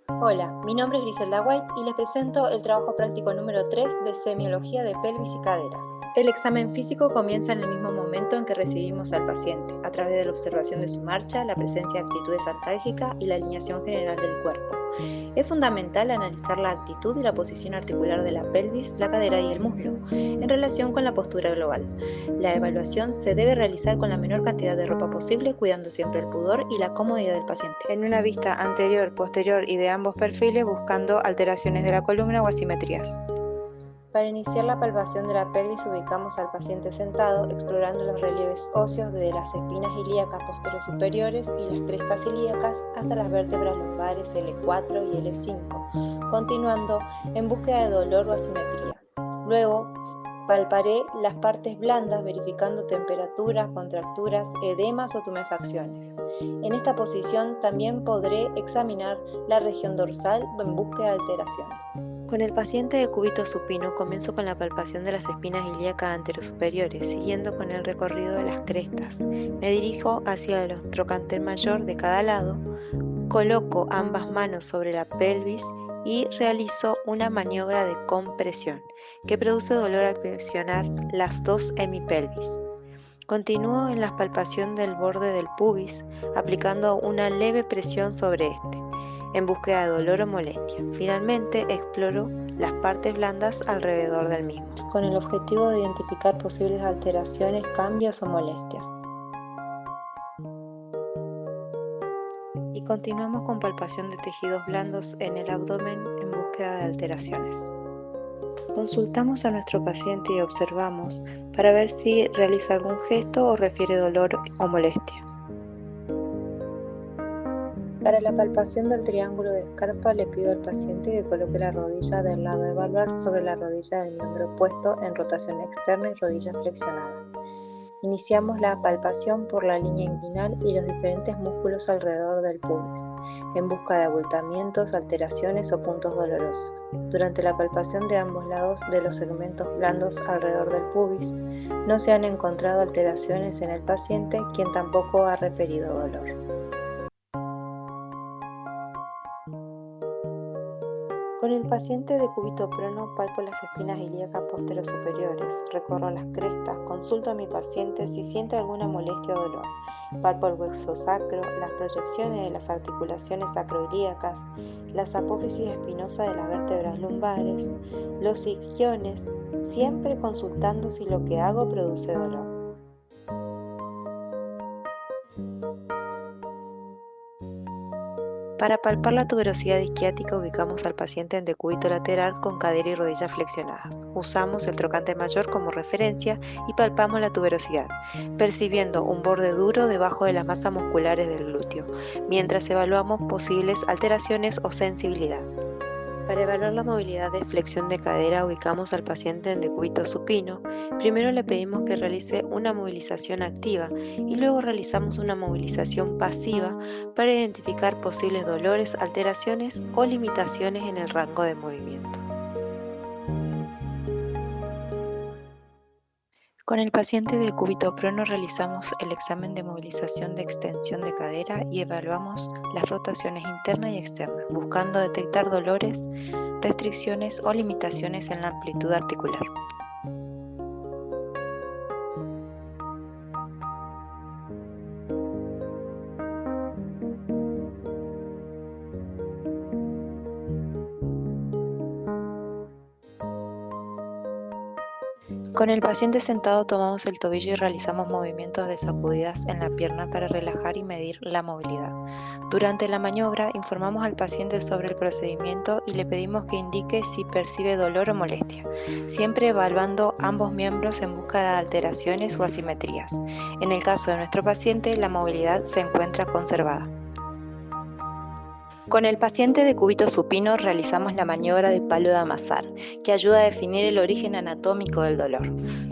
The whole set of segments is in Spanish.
Hola, mi nombre es Griselda White y les presento el trabajo práctico número 3 de semiología de pelvis y cadera. El examen físico comienza en el mismo momento en que recibimos al paciente, a través de la observación de su marcha, la presencia de actitudes antálgicas y la alineación general del cuerpo. Es fundamental analizar la actitud y la posición articular de la pelvis, la cadera y el muslo, en relación con la postura global. La evaluación se debe realizar con la menor cantidad de ropa posible, cuidando siempre el pudor y la comodidad del paciente. En una vista anterior, posterior y de ambos perfiles, buscando alteraciones de la columna o asimetrías. Para iniciar la palpación de la pelvis, ubicamos al paciente sentado, explorando los relieves óseos desde las espinas ilíacas posterior-superiores y las crestas ilíacas hasta las vértebras lumbares L4 y L5, continuando en búsqueda de dolor o asimetría. Luego, palparé las partes blandas, verificando temperaturas, contracturas, edemas o tumefacciones. En esta posición también podré examinar la región dorsal en búsqueda de alteraciones. Con el paciente de cúbito supino comienzo con la palpación de las espinas ilíacas anterosuperiores, siguiendo con el recorrido de las crestas. Me dirijo hacia el trocánter mayor de cada lado, coloco ambas manos sobre la pelvis y realizo una maniobra de compresión, que produce dolor al presionar las dos hemipelvis. Continúo en la palpación del borde del pubis, aplicando una leve presión sobre este, en búsqueda de dolor o molestia. Finalmente, exploro las partes blandas alrededor del mismo, con el objetivo de identificar posibles alteraciones, cambios o molestias. Y continuamos con palpación de tejidos blandos en el abdomen en búsqueda de alteraciones. Consultamos a nuestro paciente y observamos para ver si realiza algún gesto o refiere dolor o molestia. Para la palpación del triángulo de Scarpa, le pido al paciente que coloque la rodilla del lado a evaluar sobre la rodilla del miembro opuesto en rotación externa y rodilla flexionada. Iniciamos la palpación por la línea inguinal y los diferentes músculos alrededor del pubis, en busca de abultamientos, alteraciones o puntos dolorosos. Durante la palpación de ambos lados de los segmentos blandos alrededor del pubis, no se han encontrado alteraciones en el paciente, quien tampoco ha referido dolor. Con el paciente de cúbito prono palpo las espinas ilíacas posterior-superiores, recorro las crestas, consulto a mi paciente si siente alguna molestia o dolor, palpo el hueso sacro, las proyecciones de las articulaciones sacroilíacas, las apófisis espinosa de las vértebras lumbares, los isquiones, siempre consultando si lo que hago produce dolor. Para palpar la tuberosidad isquiática, ubicamos al paciente en decúbito lateral con cadera y rodillas flexionadas. Usamos el trocánter mayor como referencia y palpamos la tuberosidad, percibiendo un borde duro debajo de las masas musculares del glúteo, mientras evaluamos posibles alteraciones o sensibilidad. Para evaluar la movilidad de flexión de cadera, ubicamos al paciente en decúbito supino. Primero le pedimos que realice una movilización activa y luego realizamos una movilización pasiva para identificar posibles dolores, alteraciones o limitaciones en el rango de movimiento. Con el paciente de cúbito prono realizamos el examen de movilización de extensión de cadera y evaluamos las rotaciones internas y externas, buscando detectar dolores, restricciones o limitaciones en la amplitud articular. Con el paciente sentado tomamos el tobillo y realizamos movimientos de sacudidas en la pierna para relajar y medir la movilidad. Durante la maniobra informamos al paciente sobre el procedimiento y le pedimos que indique si percibe dolor o molestia, siempre evaluando ambos miembros en busca de alteraciones o asimetrías. En el caso de nuestro paciente, la movilidad se encuentra conservada. Con el paciente de cúbito supino realizamos la maniobra de palo de amasar, que ayuda a definir el origen anatómico del dolor.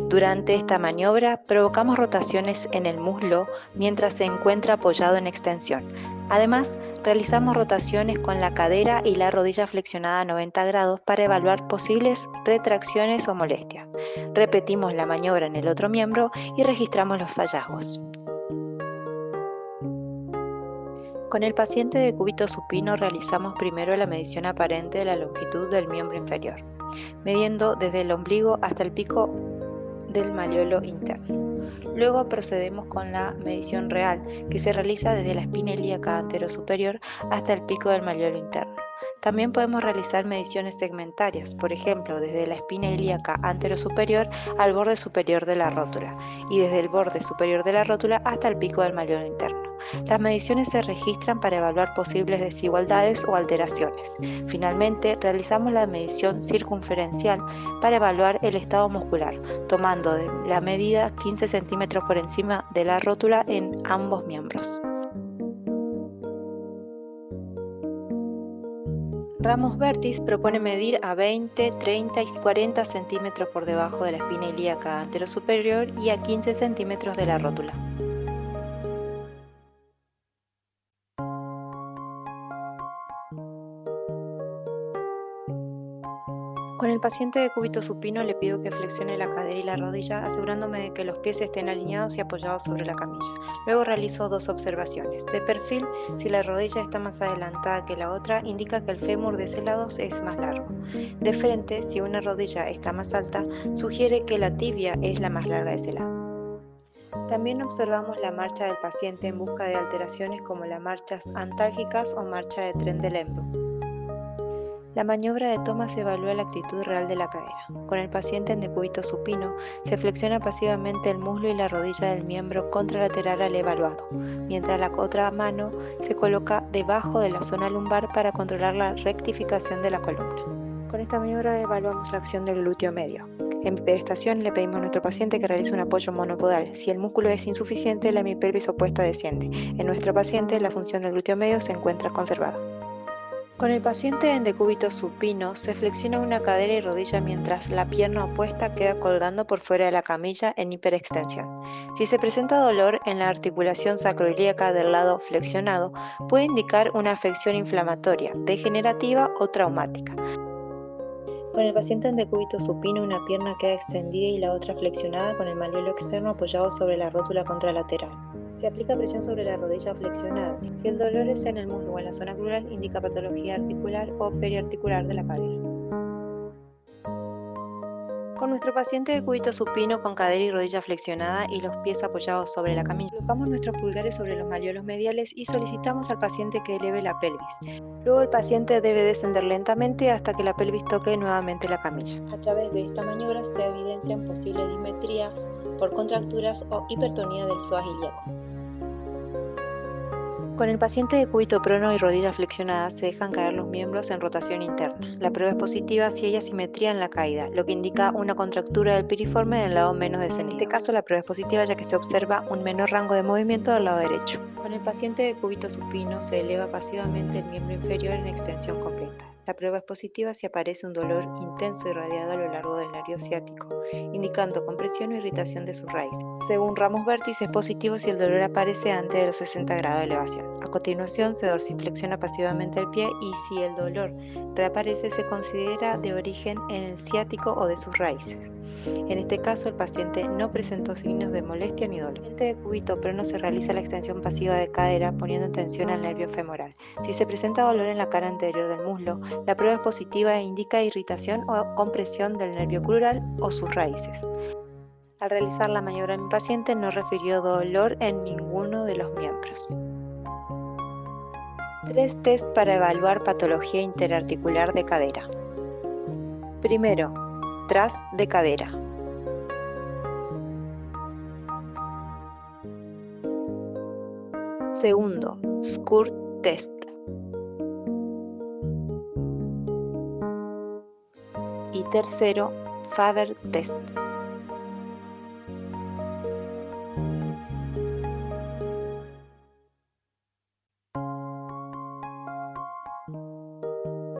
Durante esta maniobra provocamos rotaciones en el muslo mientras se encuentra apoyado en extensión. Además, realizamos rotaciones con la cadera y la rodilla flexionada a 90 grados para evaluar posibles retracciones o molestias. Repetimos la maniobra en el otro miembro y registramos los hallazgos. Con el paciente de cúbito supino realizamos primero la medición aparente de la longitud del miembro inferior, midiendo desde el ombligo hasta el pico del malleolo interno. Luego procedemos con la medición real, que se realiza desde la espina ilíaca anterosuperior hasta el pico del malleolo interno. También podemos realizar mediciones segmentarias, por ejemplo, desde la espina ilíaca anterosuperior al borde superior de la rótula, y desde el borde superior de la rótula hasta el pico del malleolo interno. Las mediciones se registran para evaluar posibles desigualdades o alteraciones. Finalmente, realizamos la medición circunferencial para evaluar el estado muscular, tomando la medida 15 centímetros por encima de la rótula en ambos miembros. Ramos Vertis propone medir a 20, 30 y 40 centímetros por debajo de la espina ilíaca anterosuperior y a 15 centímetros de la rótula. Con el paciente de cúbito supino le pido que flexione la cadera y la rodilla, asegurándome de que los pies estén alineados y apoyados sobre la camilla. Luego realizo dos observaciones. De perfil, si la rodilla está más adelantada que la otra, indica que el fémur de ese lado es más largo. De frente, si una rodilla está más alta, sugiere que la tibia es la más larga de ese lado. También observamos la marcha del paciente en busca de alteraciones como las marchas antálgicas o marcha de Trendelenburg. La maniobra de Thomas evalúa la actitud real de la cadera. Con el paciente en decúbito supino, se flexiona pasivamente el muslo y la rodilla del miembro contralateral al evaluado, mientras la otra mano se coloca debajo de la zona lumbar para controlar la rectificación de la columna. Con esta maniobra evaluamos la acción del glúteo medio. En pedestación le pedimos a nuestro paciente que realice un apoyo monopodal. Si el músculo es insuficiente, la hemipelvis opuesta desciende. En nuestro paciente, la función del glúteo medio se encuentra conservada. Con el paciente en decúbito supino se flexiona una cadera y rodilla mientras la pierna opuesta queda colgando por fuera de la camilla en hiperextensión. Si se presenta dolor en la articulación sacroiliaca del lado flexionado, puede indicar una afección inflamatoria, degenerativa o traumática. Con el paciente en decúbito supino, una pierna queda extendida y la otra flexionada con el malleolo externo apoyado sobre la rótula contralateral. Se aplica presión sobre la rodilla flexionada. Si el dolor es en el muslo o en la zona crural, indica patología articular o periarticular de la cadera. Con nuestro paciente de cúbito supino con cadera y rodilla flexionada y los pies apoyados sobre la camilla, colocamos nuestros pulgares sobre los malleolos mediales y solicitamos al paciente que eleve la pelvis. Luego el paciente debe descender lentamente hasta que la pelvis toque nuevamente la camilla. A través de esta maniobra se evidencian posibles dismetrías por contracturas o hipertonía del psoas ilíaco. Con el paciente de cúbito prono y rodilla flexionada se dejan caer los miembros en rotación interna. La prueba es positiva si hay asimetría en la caída, lo que indica una contractura del piriforme en el lado menos descendido. En este caso la prueba es positiva ya que se observa un menor rango de movimiento del lado derecho. Con el paciente de cúbito supino se eleva pasivamente el miembro inferior en extensión completa. La prueba es positiva si aparece un dolor intenso irradiado a lo largo del nervio ciático, indicando compresión o irritación de sus raíces. Según Ramos Vertis, es positivo si el dolor aparece antes de los 60 grados de elevación. A continuación, se dorsiflexiona pasivamente el pie y si el dolor reaparece, se considera de origen en el ciático o de sus raíces. En este caso, el paciente no presentó signos de molestia ni dolor. En el paciente de cúbito prono se realiza la extensión pasiva de cadera poniendo en tensión al nervio femoral. Si se presenta dolor en la cara anterior del muslo, la prueba es positiva e indica irritación o compresión del nervio crural o sus raíces. Al realizar la maniobra en mi paciente no refirió dolor en ninguno de los miembros. 3 test para evaluar patología interarticular de cadera. Primero, tras de cadera. Segundo, Skurt test. Y tercero, Faber test.